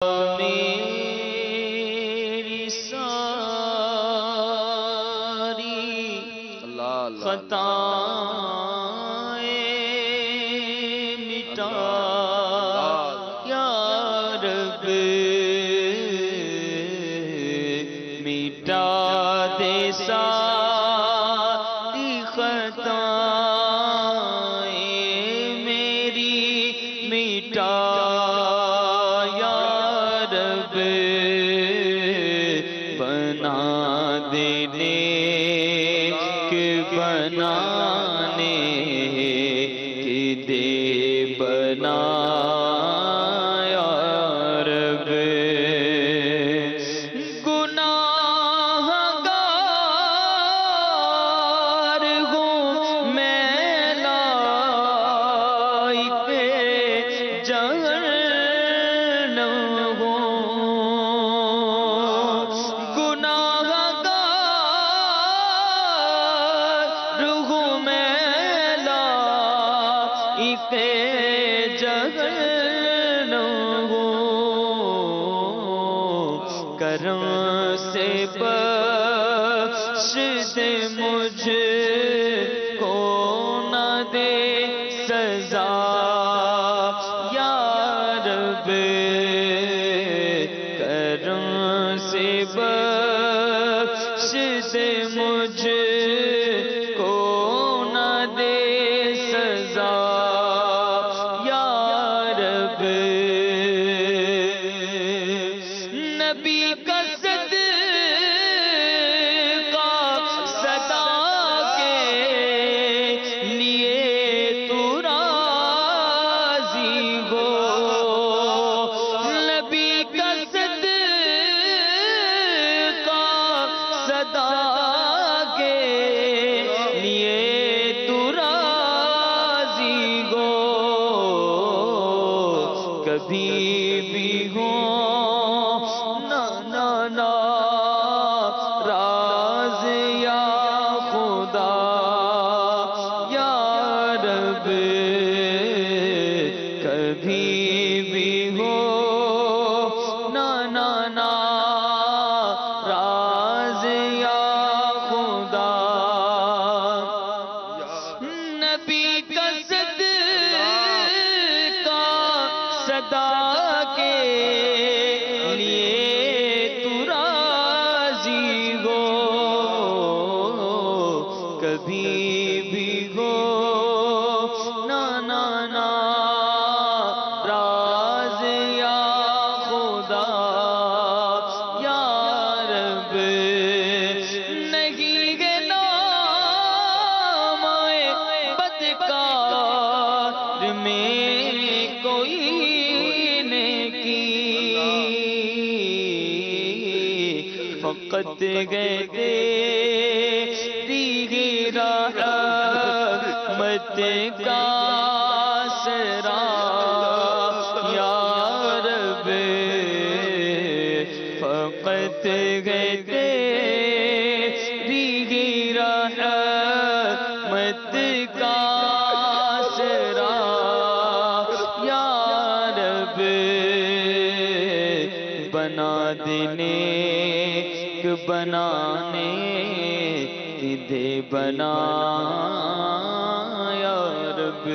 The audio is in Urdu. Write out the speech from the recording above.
میری ساری خطائیں مٹا یا رب، مٹا دے ساری خطائیں میری، مٹا بنا دے نیک بنانے کی دے بنا یا رب، گناہگار ہوں میں لائق جہنم ہوں، جہنم ہوں، کرم سے بخش دے مجھ کو، نہ دے سزا یا رب، کرم سے بخش دے مجھ کو، نہ دے سزا نبی کا صدقہ صدا کے لیے تو راضی ہو، نبی کا صدقہ صدا کے لیے تو راضی ہو، کبھی بھی ہو راز یا خدا یا رب، کبھی بھی ہو نا راز یا خدا، نبی کا صدقہ صدا کے لیے کبھی بھی ہو نا راز یا خدا یا رب، نہیں ہے نام بدکار میں کوئی نیکی، فقط گئے رحمت کا آسرا یا رب، فقط گئے تیری رحمت کا آسرا یا رب، بنا دے نیک بنانے دے بنا یا رب۔